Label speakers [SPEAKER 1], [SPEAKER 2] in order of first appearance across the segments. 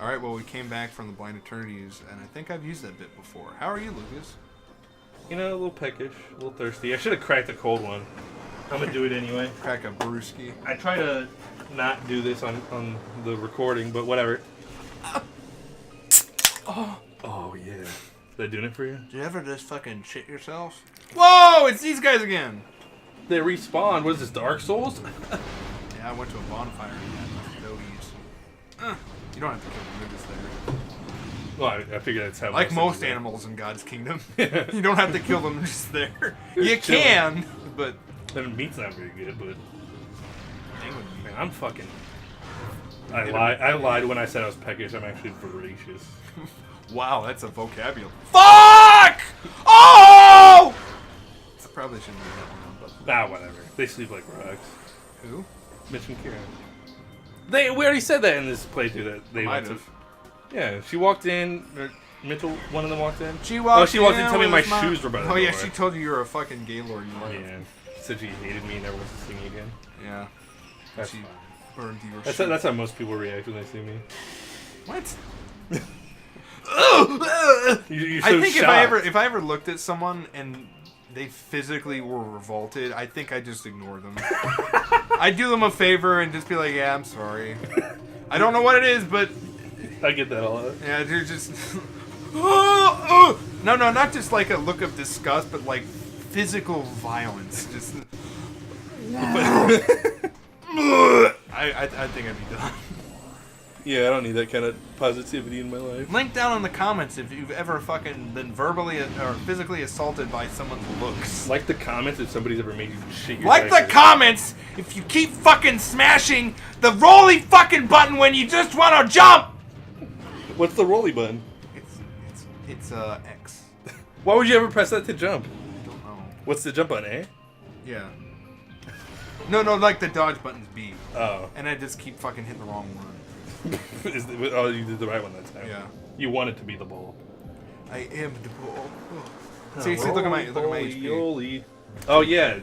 [SPEAKER 1] Alright, well, we came back from the Blind Eternities, and I think I've used that bit before. How are you, Lucas?
[SPEAKER 2] You know, a little peckish, a little thirsty. I should have cracked a cold one. I'm going to do it anyway.
[SPEAKER 1] Crack a brewski.
[SPEAKER 2] I try to not do this on the recording, but whatever. Oh, yeah. Is that doing it for you?
[SPEAKER 1] Did you ever just fucking shit yourself? Whoa! It's these guys again!
[SPEAKER 2] They respawn. What is this, Dark Souls?
[SPEAKER 1] Yeah, I went to a bonfire and had dogies. You don't have to kill them, they're just there.
[SPEAKER 2] Well, I figure that's how
[SPEAKER 1] Like most
[SPEAKER 2] things
[SPEAKER 1] animals in God's kingdom. You don't have to kill them, they're just there. You
[SPEAKER 2] chilling.
[SPEAKER 1] can, but...
[SPEAKER 2] The meat's not very good, but... Man, I'm fucking... I lied when I said I was peckish. I'm actually voracious.
[SPEAKER 1] Wow, that's a vocabulary. Fuck! Oh! I probably shouldn't do that one, but...
[SPEAKER 2] Whatever. They sleep like rocks.
[SPEAKER 1] Who?
[SPEAKER 2] Mitch and Kieran. We already said that in this playthrough that they
[SPEAKER 1] Might
[SPEAKER 2] went
[SPEAKER 1] have.
[SPEAKER 2] to... Yeah, she walked in... Or Mitchell, one of them walked in.
[SPEAKER 1] She walked
[SPEAKER 2] in and told me my
[SPEAKER 1] with
[SPEAKER 2] shoes were by the
[SPEAKER 1] Oh yeah,
[SPEAKER 2] door.
[SPEAKER 1] she told you you were a fucking Gaylord. You lied.
[SPEAKER 2] Yeah. Said she hated me and never wants to see me again.
[SPEAKER 1] Yeah.
[SPEAKER 2] That's
[SPEAKER 1] She
[SPEAKER 2] fine.
[SPEAKER 1] burned your
[SPEAKER 2] That's how most people react when they see me.
[SPEAKER 1] What?
[SPEAKER 2] You're so
[SPEAKER 1] I think
[SPEAKER 2] shocked.
[SPEAKER 1] if I ever looked at someone and they physically were revolted, I think I'd just ignore them. I'd do them a favor and just be like, yeah, I'm sorry. I don't know what it is, but...
[SPEAKER 2] I get that a lot.
[SPEAKER 1] Yeah, they're just... No, not just like a look of disgust, but like physical violence. Just... I think I'd be done.
[SPEAKER 2] Yeah, I don't need that kind of positivity in my life.
[SPEAKER 1] Link down in the comments if you've ever fucking been verbally or physically assaulted by someone's looks.
[SPEAKER 2] Like the comments if somebody's ever made you shit your
[SPEAKER 1] Like the
[SPEAKER 2] pants.
[SPEAKER 1] comments if you keep fucking smashing the rolly fucking button when you just want to jump.
[SPEAKER 2] What's the rolly button?
[SPEAKER 1] It's X.
[SPEAKER 2] Why would you ever press that to jump?
[SPEAKER 1] I don't know.
[SPEAKER 2] What's the jump button, eh?
[SPEAKER 1] Yeah. No, like the dodge button's B.
[SPEAKER 2] Oh.
[SPEAKER 1] And I just keep fucking hitting the wrong one.
[SPEAKER 2] Oh, you did the right one that time.
[SPEAKER 1] Yeah.
[SPEAKER 2] You want it to be the ball.
[SPEAKER 1] I am the ball. Oh. See, look at my HP.
[SPEAKER 2] Oh yeah.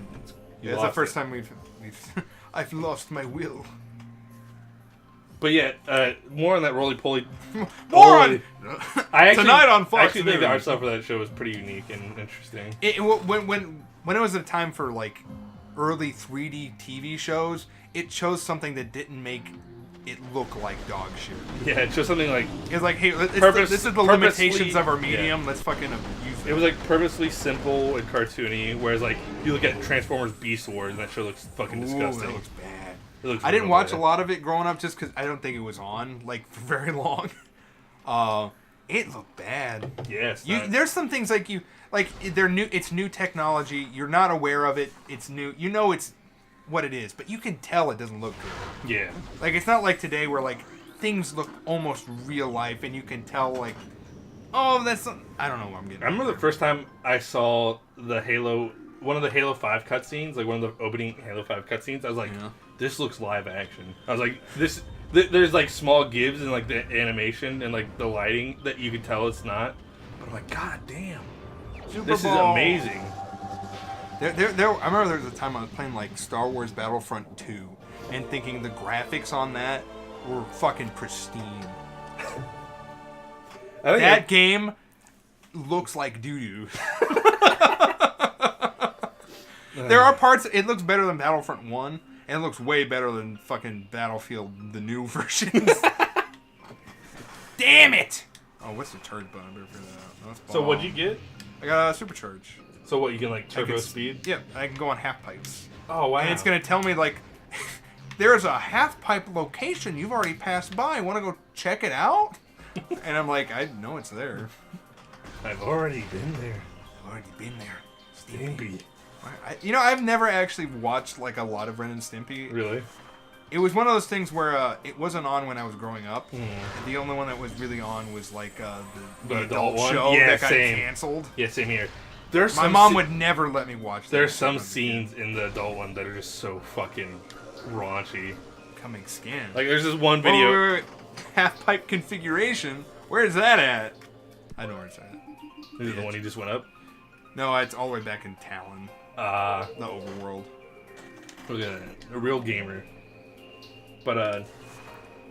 [SPEAKER 1] Yeah, it's the first time we've I've lost my will.
[SPEAKER 2] But yeah, more on that roly poly.
[SPEAKER 1] More on
[SPEAKER 2] Tonight
[SPEAKER 1] on Fox
[SPEAKER 2] I actually think the
[SPEAKER 1] News.
[SPEAKER 2] art style for that show was pretty unique and interesting.
[SPEAKER 1] When it was a time for like early 3D TV shows, it chose something that didn't make it look like dog shit.
[SPEAKER 2] Yeah, it shows something like
[SPEAKER 1] It's like, hey,
[SPEAKER 2] This
[SPEAKER 1] is the limitations of our medium. Let's fucking abuse it.
[SPEAKER 2] It was like purposely simple and cartoony, whereas like you look at Transformers Beast Wars and that show looks fucking disgusting.
[SPEAKER 1] That looks bad.
[SPEAKER 2] It looks
[SPEAKER 1] I didn't
[SPEAKER 2] real
[SPEAKER 1] watch
[SPEAKER 2] bad.
[SPEAKER 1] a lot of it growing up just because I don't think it was on like for very long. It looked bad.
[SPEAKER 2] Yes.
[SPEAKER 1] There's some things they're new. It's new technology. You're not aware of it. It's new. You know it's what it is, but you can tell it doesn't look good.
[SPEAKER 2] Yeah.
[SPEAKER 1] Like it's not like today where like things look almost real life and you can tell like, oh, that's I don't know what I'm getting.
[SPEAKER 2] I remember the first time I saw one of the Halo 5 cutscenes, like one of the opening Halo 5 cutscenes. I was like, this looks live action. I was like, there's like small gives in like the animation and like the lighting that you could tell it's not. But I'm like, god damn, this is amazing.
[SPEAKER 1] I remember there was a time I was playing like Star Wars Battlefront 2 and thinking the graphics on that were fucking pristine. That game looks like doo-doo. There are parts, it looks better than Battlefront 1, and it looks way better than fucking Battlefield, the new versions. Damn it! Oh, what's the charge button? I better figure that out. No,
[SPEAKER 2] So what'd you get?
[SPEAKER 1] I got a supercharge.
[SPEAKER 2] So what, you can like turbo speed?
[SPEAKER 1] Yep, I can go on half pipes.
[SPEAKER 2] Oh wow.
[SPEAKER 1] And it's going to tell me like, there's a half pipe location you've already passed by. Want to go check it out? And I'm like, I know it's there.
[SPEAKER 2] I've already been there.
[SPEAKER 1] I've already been there.
[SPEAKER 2] Stimpy.
[SPEAKER 1] I've never actually watched like a lot of Ren and Stimpy.
[SPEAKER 2] Really?
[SPEAKER 1] It was one of those things where it wasn't on when I was growing up.
[SPEAKER 2] Mm.
[SPEAKER 1] The only one that was really on was like the
[SPEAKER 2] adult one?
[SPEAKER 1] show
[SPEAKER 2] Yeah,
[SPEAKER 1] that got
[SPEAKER 2] same.
[SPEAKER 1] canceled.
[SPEAKER 2] Yeah, same here.
[SPEAKER 1] My mom would never let me watch that.
[SPEAKER 2] There's some scenes in the adult one that are just so fucking raunchy.
[SPEAKER 1] Coming skin.
[SPEAKER 2] Like there's this one video.
[SPEAKER 1] Wait. Half pipe configuration. Where is that at? I know where it's at.
[SPEAKER 2] This is the one he just went up.
[SPEAKER 1] No, it's all the way back in Talon. The overworld.
[SPEAKER 2] Look at that. A real gamer. But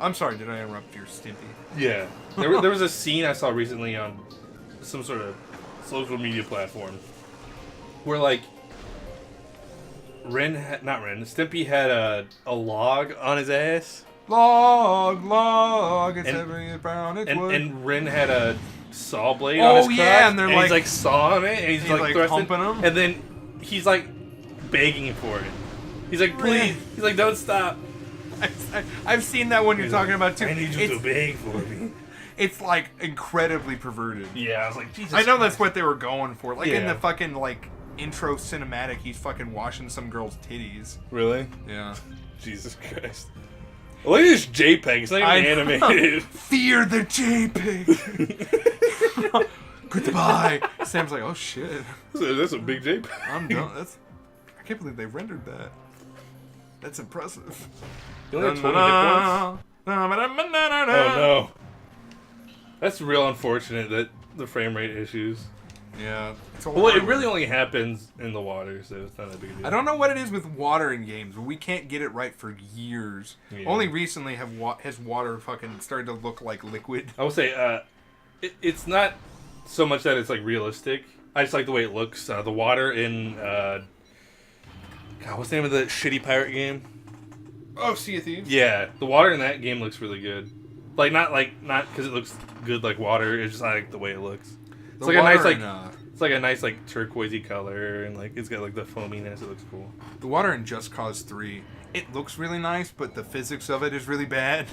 [SPEAKER 1] I'm sorry, did I interrupt your Stimpy?
[SPEAKER 2] Yeah. There was a scene I saw recently on some sort of social media platform where, like, Stimpy had a log on his ass.
[SPEAKER 1] Log, it's every brown, it's wood.
[SPEAKER 2] And Ren had a saw blade on his crotch.
[SPEAKER 1] And they're
[SPEAKER 2] he's like sawing it, and he's like
[SPEAKER 1] pumping him.
[SPEAKER 2] And then he's like begging for it. He's like, please. He's like, don't stop.
[SPEAKER 1] I've seen that one you're talking about too.
[SPEAKER 2] I need you to beg for me.
[SPEAKER 1] It's like incredibly perverted.
[SPEAKER 2] Yeah, I was like, Jesus
[SPEAKER 1] I know
[SPEAKER 2] Christ.
[SPEAKER 1] that's what they were going for. Like in
[SPEAKER 2] Yeah.
[SPEAKER 1] the fucking like intro cinematic, he's fucking washing some girl's titties.
[SPEAKER 2] Really?
[SPEAKER 1] Yeah.
[SPEAKER 2] Jesus Christ. Look at this JPEG. It's not even animated.
[SPEAKER 1] Fear the JPEG. Goodbye. Sam's like, oh shit.
[SPEAKER 2] That's a big JPEG.
[SPEAKER 1] I'm done. I can't believe they rendered that. That's impressive.
[SPEAKER 2] You only have 20 hit points? Oh no. That's real unfortunate that the frame rate issues.
[SPEAKER 1] Yeah.
[SPEAKER 2] Well, it really only happens in the water, so it's not a big deal.
[SPEAKER 1] I don't know what it is with water in games, but we can't get it right for years. Yeah. Only recently has water fucking started to look like liquid.
[SPEAKER 2] I will say, it's not so much that it's like realistic. I just like the way it looks. The water in God, what's the name of the shitty pirate game?
[SPEAKER 1] Oh, Sea of Thieves.
[SPEAKER 2] Yeah, the water in that game looks really good. Not because it looks good like water. It's just like the way it looks. It's like a nice it's like a nice like turquoisey color, and like it's got like the foaminess. It looks cool.
[SPEAKER 1] The water in Just Cause 3, it looks really nice, but the physics of it is really bad.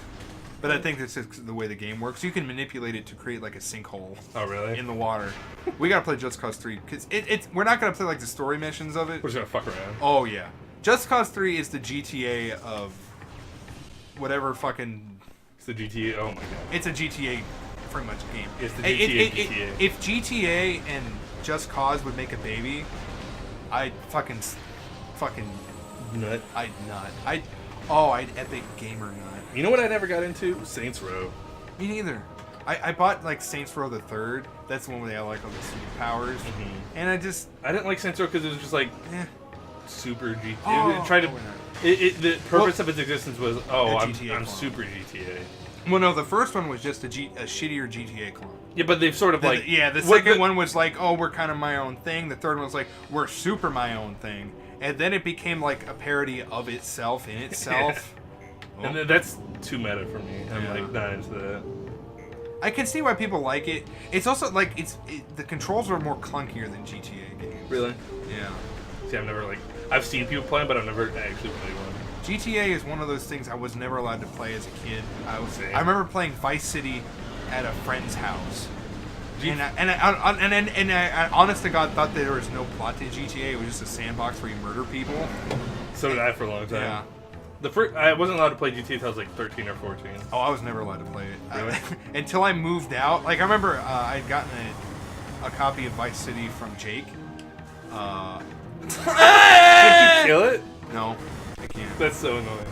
[SPEAKER 1] But I think that's just the way the game works. You can manipulate it to create like a sinkhole.
[SPEAKER 2] Oh really?
[SPEAKER 1] In the water. We gotta play Just Cause 3 because we're not gonna play like the story missions of it.
[SPEAKER 2] We're just gonna fuck around.
[SPEAKER 1] Oh yeah, Just Cause 3 is the GTA of whatever fucking.
[SPEAKER 2] It's the GTA. Oh my god.
[SPEAKER 1] It's a GTA. Pretty much game.
[SPEAKER 2] It's the GTA.
[SPEAKER 1] If GTA and Just Cause would make a baby, I'd fucking
[SPEAKER 2] nut.
[SPEAKER 1] I'd epic gamer nut.
[SPEAKER 2] You know what I never got into? Saints Row.
[SPEAKER 1] Me neither. I bought like Saints Row the Third. That's the one where they have like all the superpowers. And I didn't
[SPEAKER 2] like Saints Row because it was just like super GTA.
[SPEAKER 1] Oh,
[SPEAKER 2] it tried to. The purpose of its existence was I'm super GTA.
[SPEAKER 1] Well, no, the first one was just a shittier GTA clone.
[SPEAKER 2] Yeah, but they've sort of like...
[SPEAKER 1] the second one was like, oh, we're kind of my own thing. The third one was like, we're super my own thing. And then it became like a parody of itself in itself.
[SPEAKER 2] And that's too meta for me. I'm like not into that.
[SPEAKER 1] I can see why people like it. It's also like, the controls are more clunkier than GTA games.
[SPEAKER 2] Really?
[SPEAKER 1] Yeah.
[SPEAKER 2] See, I've seen people play them, but I've never actually played one.
[SPEAKER 1] GTA is one of those things I was never allowed to play as a kid. I remember playing Vice City at a friend's house, and I honest to God thought there was no plot to GTA. It was just a sandbox where you murder people.
[SPEAKER 2] So did I for a long time.
[SPEAKER 1] Yeah.
[SPEAKER 2] I wasn't allowed to play GTA until I was like 13 or 14.
[SPEAKER 1] Oh, I was never allowed to play it.
[SPEAKER 2] Really?
[SPEAKER 1] Until I moved out. Like I remember I'd gotten a copy of Vice City from Jake.
[SPEAKER 2] Did you kill it?
[SPEAKER 1] No. I can't.
[SPEAKER 2] That's so annoying.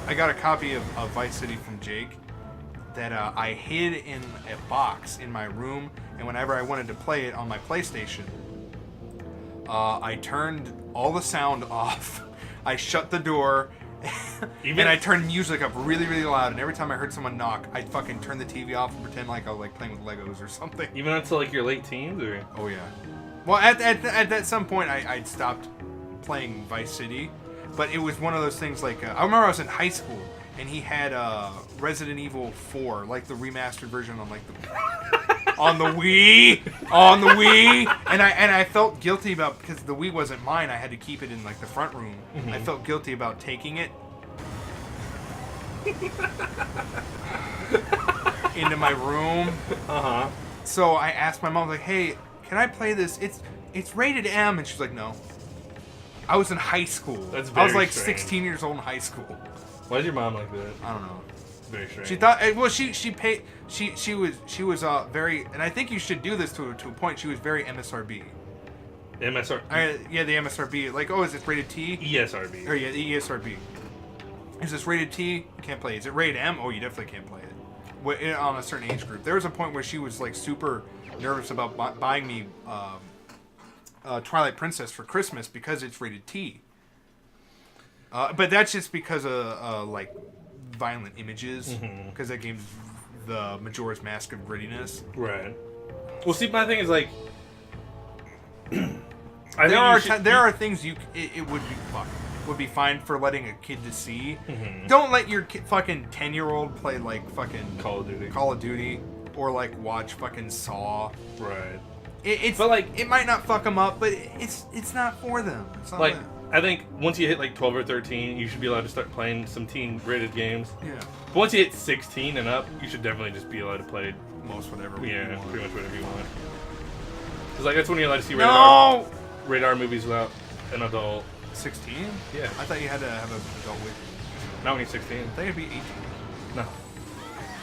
[SPEAKER 1] I got a copy of Vice City from Jake that I hid in a box in my room, and whenever I wanted to play it on my PlayStation, I turned all the sound off. I shut the door, and I turned music up really, really loud, and every time I heard someone knock, I'd fucking turn the TV off and pretend like I was like playing with Legos or something.
[SPEAKER 2] Even until like your late teens? Or?
[SPEAKER 1] Oh yeah. Well, at some point, I'd stopped playing Vice City. But it was one of those things like, I remember I was in high school, and he had Resident Evil 4, like the remastered version on like the on the Wii, and I felt guilty about, because the Wii wasn't mine, I had to keep it in like the front room. I felt guilty about taking it into my room. So I asked my mom, like, hey, can I play this? It's rated M, and she's like, no. I was in high school.
[SPEAKER 2] That's very
[SPEAKER 1] I was like
[SPEAKER 2] strange.
[SPEAKER 1] 16 years old in high school.
[SPEAKER 2] Why is your mom like that?
[SPEAKER 1] I don't know.
[SPEAKER 2] Very strange.
[SPEAKER 1] She thought, well, she was very, and I think you should do this to a point. She was very MSRB.
[SPEAKER 2] MSRB?
[SPEAKER 1] Yeah, the MSRB. Like, oh, is this rated T?
[SPEAKER 2] ESRB.
[SPEAKER 1] Or yeah, the ESRB. Is this rated T? You can't play it. Is it rated M? Oh, you definitely can't play it. On a certain age group. There was a point where she was like super nervous about buying me Twilight Princess for Christmas because it's rated T. But that's just because of like violent images because that game's the Majora's Mask of grittiness.
[SPEAKER 2] Right. Well, see, my thing is like,
[SPEAKER 1] there are things it would be fine for letting a kid to see. Don't let your fucking 10-year-old play like fucking Call of Duty, or like watch fucking Saw.
[SPEAKER 2] Right.
[SPEAKER 1] But like, it might not fuck them up, but it's not for them. It's not
[SPEAKER 2] like,
[SPEAKER 1] them.
[SPEAKER 2] I think once you hit like 12 or 13, you should be allowed to start playing some teen-rated games.
[SPEAKER 1] Yeah.
[SPEAKER 2] But once you hit 16 and up, you should definitely just be allowed to play
[SPEAKER 1] most whatever.
[SPEAKER 2] Yeah, pretty much whatever you want. Because like that's when you're allowed to see radar movies without an adult.
[SPEAKER 1] 16?
[SPEAKER 2] Yeah.
[SPEAKER 1] I thought you had to have an adult with you.
[SPEAKER 2] Not when you're 16.
[SPEAKER 1] I thought it'd be 18.
[SPEAKER 2] No.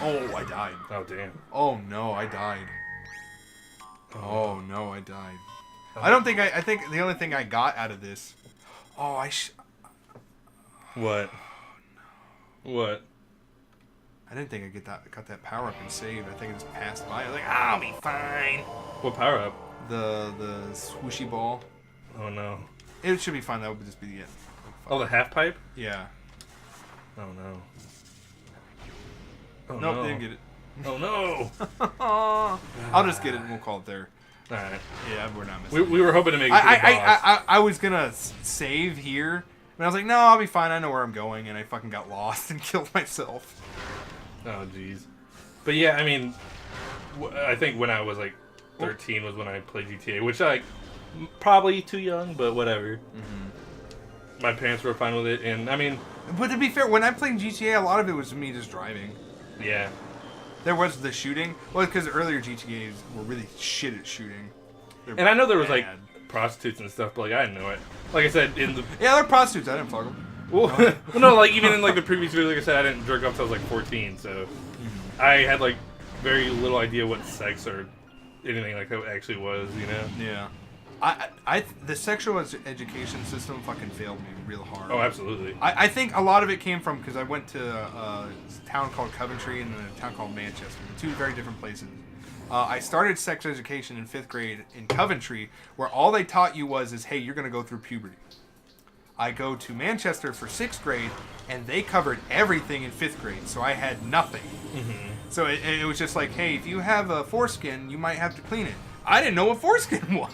[SPEAKER 1] Oh, I died.
[SPEAKER 2] Oh, damn.
[SPEAKER 1] Oh, no, I died. Oh, no, I died. I think the only thing I got out of this... Oh,
[SPEAKER 2] What? What?
[SPEAKER 1] I didn't think I got that power up and saved. I think it just passed by. I was like, I'll be fine.
[SPEAKER 2] What power up?
[SPEAKER 1] The swooshy ball.
[SPEAKER 2] Oh, no.
[SPEAKER 1] It should be fine. That would just be it.
[SPEAKER 2] Oh, the half pipe?
[SPEAKER 1] Yeah.
[SPEAKER 2] Oh, no. Oh,
[SPEAKER 1] nope,
[SPEAKER 2] no.
[SPEAKER 1] didn't get it.
[SPEAKER 2] Oh, no.
[SPEAKER 1] I'll just get it and we'll call it there.
[SPEAKER 2] All right.
[SPEAKER 1] Yeah, we're not missing.
[SPEAKER 2] We were hoping to make it to the boss.
[SPEAKER 1] I was gonna save here, but I was like, no, I'll be fine. I know where I'm going, and I fucking got lost and killed myself.
[SPEAKER 2] Oh, jeez. But yeah, I mean, I think when I was like 13 was when I played GTA, which I probably too young, but whatever. My parents were fine with it, and I mean...
[SPEAKER 1] But to be fair, when I played GTA, a lot of it was me just driving.
[SPEAKER 2] Yeah.
[SPEAKER 1] There was the shooting. Well, because earlier GTAs were really shit at shooting.
[SPEAKER 2] And I know there was, like, prostitutes and stuff, but, like, I didn't know it. Like I said, in the...
[SPEAKER 1] Yeah, they're prostitutes. I didn't fuck them.
[SPEAKER 2] Well, no, like, even in, like, the previous video, like I said, I didn't jerk off until I was, like, 14, so... I had, like, very little idea what sex or anything like that actually was, you know?
[SPEAKER 1] Yeah. The sexual education system fucking failed me real hard.
[SPEAKER 2] Oh, absolutely.
[SPEAKER 1] I think a lot of it came from because I went to a town called Coventry and a town called Manchester, two very different places. I started sex education in 5th grade in Coventry, where all they taught you is, hey, you're going to go through puberty. I go to Manchester for 6th grade, and they covered everything in 5th grade, so I had nothing. So it was just like, hey, if you have a foreskin, you might have to clean it. I didn't know what foreskin was.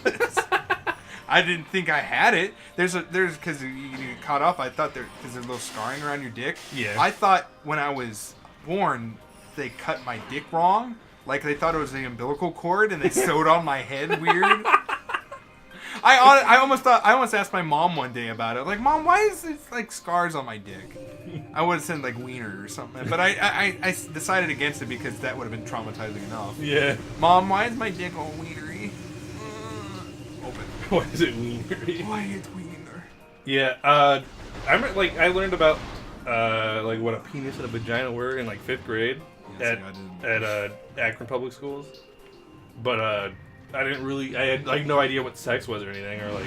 [SPEAKER 1] I didn't think I had it. There's because you get caught up. I thought because there's a little scarring around your dick.
[SPEAKER 2] Yeah.
[SPEAKER 1] I thought when I was born, they cut my dick wrong. Like they thought it was the umbilical cord, and they sewed on my head weird. I almost asked my mom one day about it. Like, Mom, why is there like scars on my dick? I would have said like wiener or something, but I decided against it because that would have been traumatizing enough.
[SPEAKER 2] Yeah.
[SPEAKER 1] Mom, why is my dick all wienery? Open.
[SPEAKER 2] Why is it wienery?
[SPEAKER 1] Why is wiener?
[SPEAKER 2] Yeah. I remember, like, I learned about like what a penis and a vagina were in like 5th grade at Akron Public Schools, but I had like no idea what sex was or anything, or like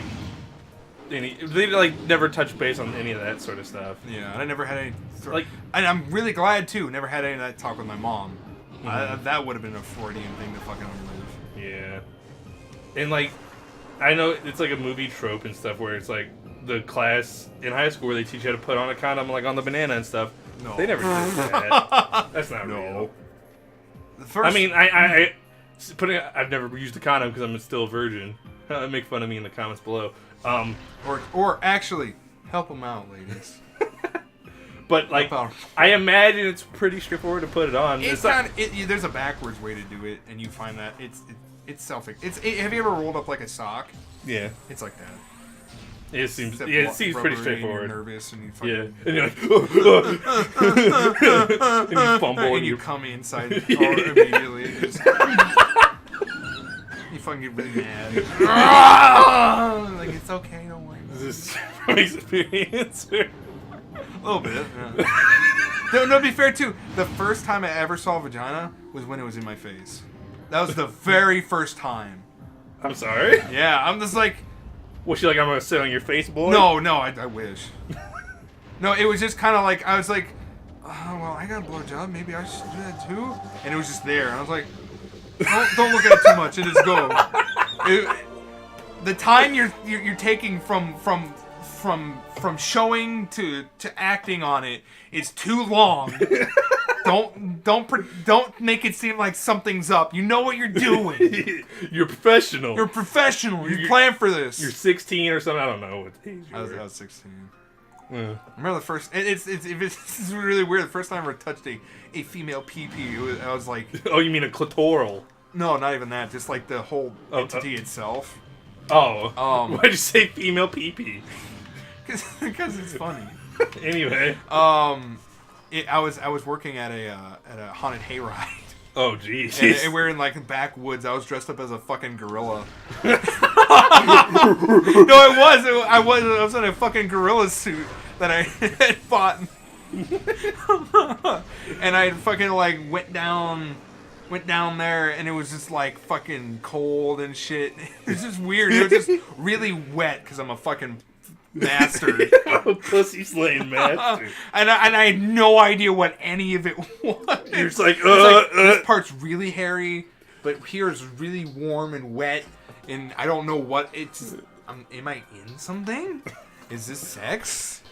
[SPEAKER 2] they like never touched base on any of that sort of stuff.
[SPEAKER 1] Yeah, and I never had any
[SPEAKER 2] like,
[SPEAKER 1] and I'm really glad too. Never had any of that talk with my mom. That would have been a Freudian thing to fucking unlive.
[SPEAKER 2] Yeah, and like I know it's like a movie trope and stuff where it's like the class in high school where they teach you how to put on a condom like on the banana and stuff.
[SPEAKER 1] No,
[SPEAKER 2] they never did that. That's not real. I mean, I've never used a condom because I'm still a virgin. Make fun of me in the comments below.
[SPEAKER 1] Or actually, help them out, ladies.
[SPEAKER 2] But like, I imagine it's pretty straightforward to put it on.
[SPEAKER 1] There's a backwards way to do it, and you find that it's self. Have you ever rolled up like a sock?
[SPEAKER 2] Yeah,
[SPEAKER 1] it's like that.
[SPEAKER 2] It seems pretty straightforward.
[SPEAKER 1] And you're nervous and you fucking
[SPEAKER 2] and you're like, and you fumble
[SPEAKER 1] and you come inside the car immediately. You fucking get really mad. Like, it's okay, don't worry.
[SPEAKER 2] Is this from experience?
[SPEAKER 1] A little bit. Yeah. No, to be fair too, the first time I ever saw a vagina was when it was in my face. That was the very first time.
[SPEAKER 2] I'm sorry?
[SPEAKER 1] Yeah, I'm just like...
[SPEAKER 2] Was she like, I'm gonna sit on your face, boy?
[SPEAKER 1] No, I wish. No, it was just kind of like, I was like, oh, well, I got a blowjob, maybe I should do that too? And it was just there, and I was like, don't look at it too much, it just go. The time you're taking from from showing to acting on it is too long. Don't make it seem like something's up. You know what you're doing.
[SPEAKER 2] You're professional.
[SPEAKER 1] You're professional. You plan for this.
[SPEAKER 2] You're 16 or something. I don't know what age you were.
[SPEAKER 1] I was 16.
[SPEAKER 2] Yeah.
[SPEAKER 1] I remember the first. It's really weird. The first time I ever touched a female pee-pee, I was like.
[SPEAKER 2] Oh, you mean a clitoral?
[SPEAKER 1] No, not even that. Just like the whole entity itself.
[SPEAKER 2] Oh. Why'd you say female pee-pee?
[SPEAKER 1] Because it's funny.
[SPEAKER 2] Anyway.
[SPEAKER 1] I was working at a haunted hayride.
[SPEAKER 2] Oh, jeez.
[SPEAKER 1] And we're in like the backwoods. I was dressed up as a fucking gorilla. No, I was in a fucking gorilla suit that I had bought. And I fucking like went down there, and it was just like fucking cold and shit. It was just weird. It was just really wet because I'm a fucking master.
[SPEAKER 2] Pussy slaying master.
[SPEAKER 1] And I had no idea what any of it was.
[SPEAKER 2] You're just like,
[SPEAKER 1] this part's really hairy, but here is really warm and wet, and I don't know what it's. Am I in something? Is this sex?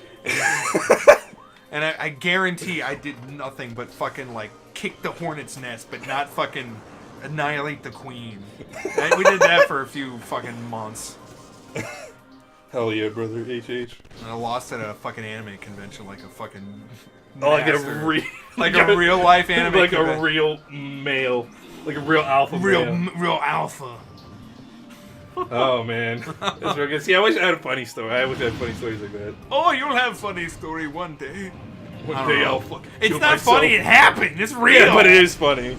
[SPEAKER 1] And I guarantee I did nothing but fucking like kick the hornet's nest, but not fucking annihilate the queen. We did that for a few fucking months.
[SPEAKER 2] Hell yeah, brother, HH.
[SPEAKER 1] And I lost at a fucking anime convention like a fucking
[SPEAKER 2] like a
[SPEAKER 1] real life anime
[SPEAKER 2] like
[SPEAKER 1] convention.
[SPEAKER 2] A real male. Like a real alpha male.
[SPEAKER 1] Real alpha.
[SPEAKER 2] Oh, man. That's real good. See, I wish I had a funny story. I wish I had funny stories like that.
[SPEAKER 1] Oh, you'll have funny story one day.
[SPEAKER 2] One day I'll fucking
[SPEAKER 1] It's
[SPEAKER 2] kill
[SPEAKER 1] not
[SPEAKER 2] myself.
[SPEAKER 1] funny, it happened. It's real.
[SPEAKER 2] Yeah, but it is funny.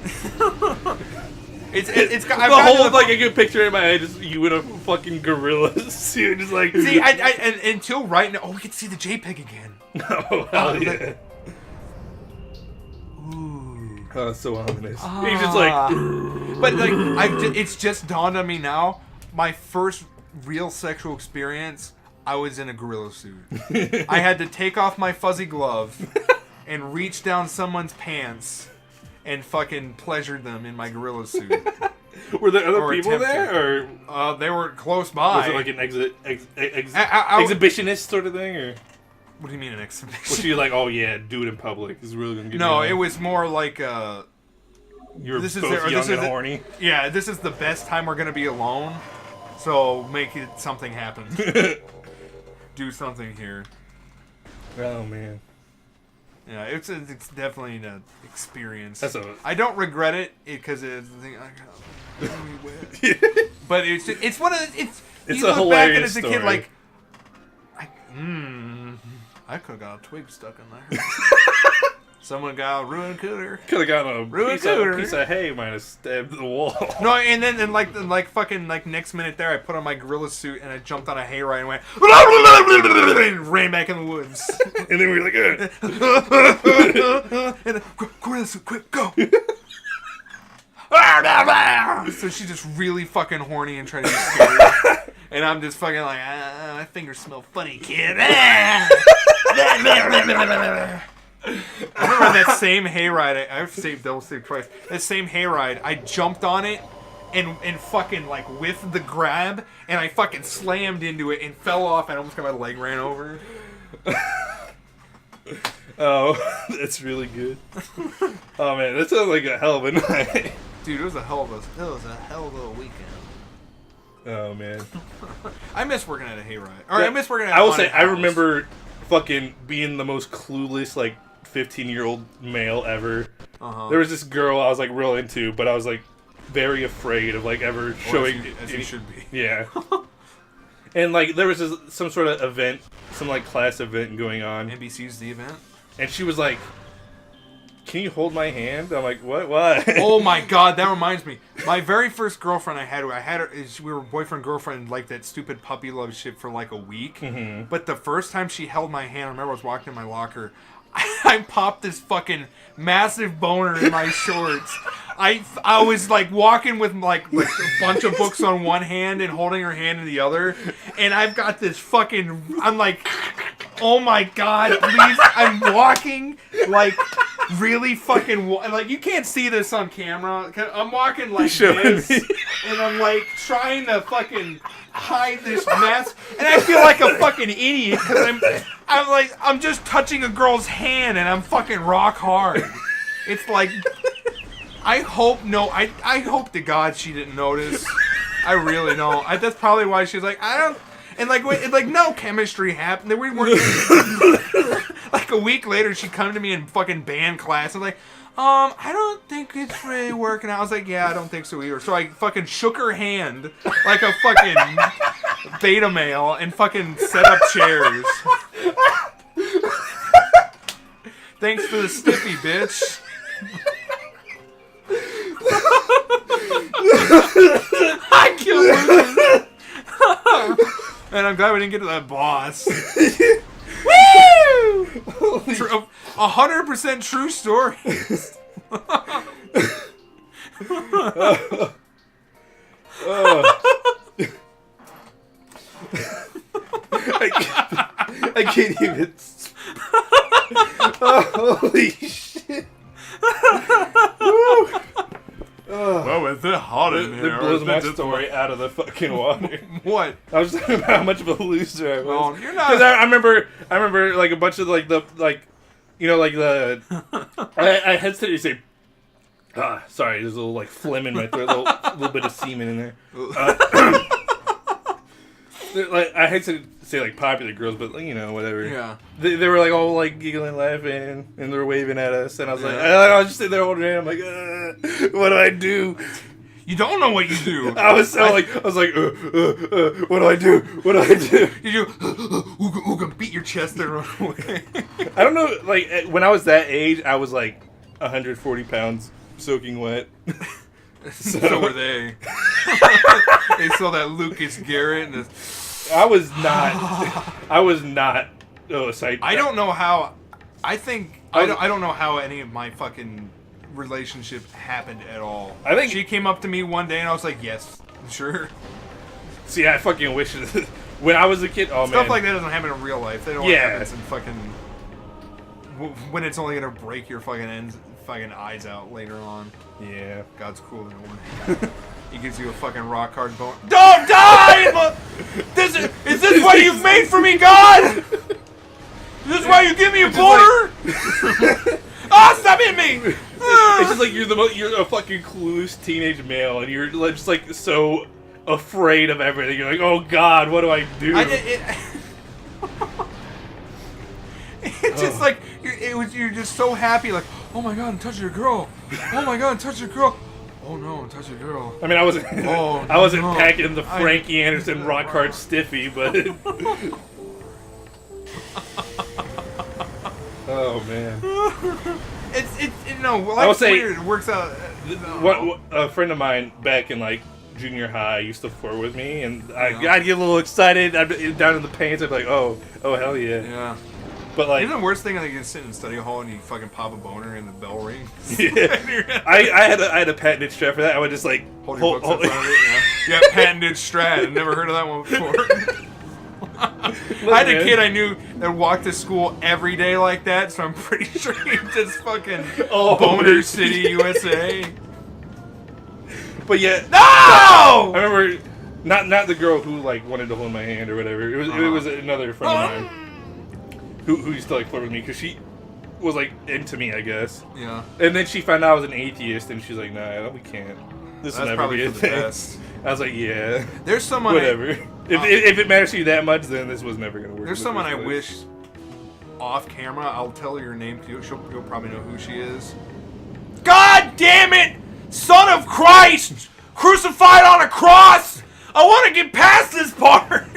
[SPEAKER 1] It's got
[SPEAKER 2] the whole like a good picture in my head is you in a fucking gorilla suit, just like.
[SPEAKER 1] See, and until right now, we can see the JPEG again.
[SPEAKER 2] Oh hell yeah!
[SPEAKER 1] Ooh.
[SPEAKER 2] Oh, so ominous. He's just like.
[SPEAKER 1] But like, it's just dawned on me now. My first real sexual experience, I was in a gorilla suit. I had to take off my fuzzy glove and reach down someone's pants and fucking pleasured them in my gorilla suit.
[SPEAKER 2] Were there other people there, or
[SPEAKER 1] they were close by?
[SPEAKER 2] Was it like an exhibitionist sort of thing, or?
[SPEAKER 1] What do you mean an exhibition?
[SPEAKER 2] Was you like, oh yeah, do it in public? Is really gonna get
[SPEAKER 1] No,
[SPEAKER 2] me
[SPEAKER 1] it was more like
[SPEAKER 2] You're both young and horny.
[SPEAKER 1] Yeah, this is the best time we're gonna be alone, so make it something happen. Do something here.
[SPEAKER 2] Oh man.
[SPEAKER 1] Yeah, it's definitely an experience.
[SPEAKER 2] I
[SPEAKER 1] don't regret it because it's but it's one of it's
[SPEAKER 2] you
[SPEAKER 1] a
[SPEAKER 2] look
[SPEAKER 1] hilarious back
[SPEAKER 2] as
[SPEAKER 1] a
[SPEAKER 2] story.
[SPEAKER 1] kid like I could have got a twig stuck in there. Someone got a ruined cooter.
[SPEAKER 2] Could have gotten a
[SPEAKER 1] ruined
[SPEAKER 2] piece of hay might have stabbed the wall.
[SPEAKER 1] No, and then like fucking like next minute there, I put on my gorilla suit and I jumped on a hayride and went and ran back in the woods.
[SPEAKER 2] And then we were like,
[SPEAKER 1] and gorilla suit, quick, go. So she's just really fucking horny and trying to be scary. And I'm just fucking like, my fingers smell funny, kid. I remember that same hayride. I've double saved twice. That same hayride, I jumped on it and fucking like whiffed the grab, and I fucking slammed into it and fell off, and almost got my leg ran over.
[SPEAKER 2] Oh, that's really good. Oh man, that sounds like a hell of a night.
[SPEAKER 1] Dude, it was a hell of a weekend.
[SPEAKER 2] Oh man,
[SPEAKER 1] I miss working at a hayride. Or I miss working at.
[SPEAKER 2] I will say, I remember fucking being the most clueless like 15-year-old male ever. There was this girl I was like real into, but I was like very afraid of like ever showing.
[SPEAKER 1] As you should be.
[SPEAKER 2] Yeah. And like there was some sort of event, some like class event going on.
[SPEAKER 1] NBC's the event.
[SPEAKER 2] And she was like, "Can you hold my hand?" I'm like, "What? What?"
[SPEAKER 1] Oh my god, that reminds me. My very first girlfriend I had her. We were boyfriend girlfriend, like that stupid puppy love shit for like a week. Mm-hmm. But the first time she held my hand, I remember I was walking in my locker. I popped this fucking massive boner in my shorts. I was like walking with like a bunch of books on one hand and holding her hand in the other, and I've got this fucking. I'm like, oh my god, please! I'm walking like really fucking like, you can't see this on camera. I'm walking like
[SPEAKER 2] showing
[SPEAKER 1] this,
[SPEAKER 2] me.
[SPEAKER 1] and I'm like trying to fucking hide this mess, and I feel like a fucking idiot because I'm just touching a girl's hand, and I'm fucking rock hard. It's like, I hope to God she didn't notice. I really don't. That's probably why she's like, I don't. And like no chemistry happened. We weren't. Like a week later, she come to me in fucking band class. I'm like, I don't think it's really working out. I was like, yeah, I don't think so either. So I fucking shook her hand like a fucking beta male and fucking set up chairs. Thanks for the stiffy, bitch. I killed her. And I'm glad we didn't get to that boss. Woo! 100% true story.
[SPEAKER 2] I can't even. Oh, holy shit.
[SPEAKER 1] Well, is it hot in here?
[SPEAKER 2] It blows my story out of the fucking water.
[SPEAKER 1] What?
[SPEAKER 2] I was talking about how much of a loser I was.
[SPEAKER 1] Oh, you're not.
[SPEAKER 2] Because I remember like a bunch of like the I hesitated to say. Sorry, there's a little like phlegm in my throat, a little bit of semen in there. Like I hate to say like popular girls, but like, whatever.
[SPEAKER 1] Yeah.
[SPEAKER 2] They were like all like giggling, laughing, and they were waving at us, and I was like, I was just sitting there holding her hand. I'm like, what do I do?
[SPEAKER 1] You don't know what you do.
[SPEAKER 2] I was like, what do I do? What do I do?
[SPEAKER 1] You ooga beat your chest and run away.
[SPEAKER 2] I don't know. Like when I was that age, I was like 140 pounds, soaking wet.
[SPEAKER 1] So were they. They saw that Lucas Garrett and
[SPEAKER 2] I was not. Oh, sight.
[SPEAKER 1] I don't know how. I don't know how any of my fucking relationship happened at all.
[SPEAKER 2] I think
[SPEAKER 1] she came up to me one day and I was like, yes, sure.
[SPEAKER 2] See, I fucking wish when I was a kid. Oh,
[SPEAKER 1] Stuff
[SPEAKER 2] man.
[SPEAKER 1] like that doesn't happen in real life. They don't happen in fucking when it's only gonna break your fucking eyes out later on.
[SPEAKER 2] Yeah,
[SPEAKER 1] God's cooler than one. He gives you a fucking rock hard bone. Don't die! Is this what you've made for me, God? Is this why you give me a boner? Stop hitting me!
[SPEAKER 2] It's just like you're a fucking clueless teenage male, and you're just like so afraid of everything. You're like, oh God, what do I do?
[SPEAKER 1] It's just like you're just so happy, like, oh my God, I'm touching a girl. Oh my God, I'm touching a girl. Oh no, I'm touching a girl.
[SPEAKER 2] I mean, I wasn't packing the Frankie Anderson rock hard stiffy, but oh man,
[SPEAKER 1] it's I will say weird. It works out.
[SPEAKER 2] What a friend of mine back in like junior high used to flirt with me, and I'd get a little excited. I'd be down in the pants. I'd be like, oh hell yeah.
[SPEAKER 1] Yeah.
[SPEAKER 2] But like,
[SPEAKER 1] even the worst thing, like you sit in study hall and you fucking pop a boner and the bell rings.
[SPEAKER 2] Yeah. I had a patented strat for that. I would just like
[SPEAKER 1] hold your books in front of it. Yeah, patented strat. I've never heard of that one before. I had a kid I knew that walked to school every day like that, so I'm pretty sure he just fucking Boner City, USA.
[SPEAKER 2] But yeah,
[SPEAKER 1] no!
[SPEAKER 2] I remember not the girl who like wanted to hold my hand or whatever. It was another friend of mine who used to like flirt with me because she was like into me, I guess.
[SPEAKER 1] Yeah.
[SPEAKER 2] And then she found out I was an atheist, and she's like, "Nah, we can't. This will never be a thing." Best. I was like, "Yeah."
[SPEAKER 1] There's someone.
[SPEAKER 2] Whatever. If it matters to you that much, then this was never gonna work.
[SPEAKER 1] There's someone I wish off camera. I'll tell her your name to you. You'll probably know who she is. God damn it! Son of Christ! Crucified on a cross! I want to get past this part!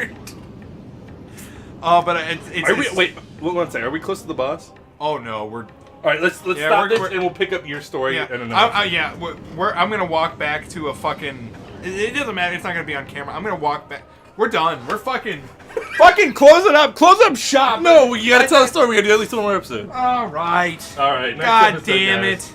[SPEAKER 1] But it's...
[SPEAKER 2] Wait, one second. Are we close to the boss?
[SPEAKER 1] Oh, no. We're...
[SPEAKER 2] Alright, let's stop this and we'll pick up your story.
[SPEAKER 1] Yeah, I'm going to walk back to a fucking... It doesn't matter. It's not going to be on camera. I'm going to walk back... We're done. We're fucking close it up. Close up shop.
[SPEAKER 2] No, you got to tell the story. We got to do at least one more episode.
[SPEAKER 1] All right.
[SPEAKER 2] All right.
[SPEAKER 1] God damn it.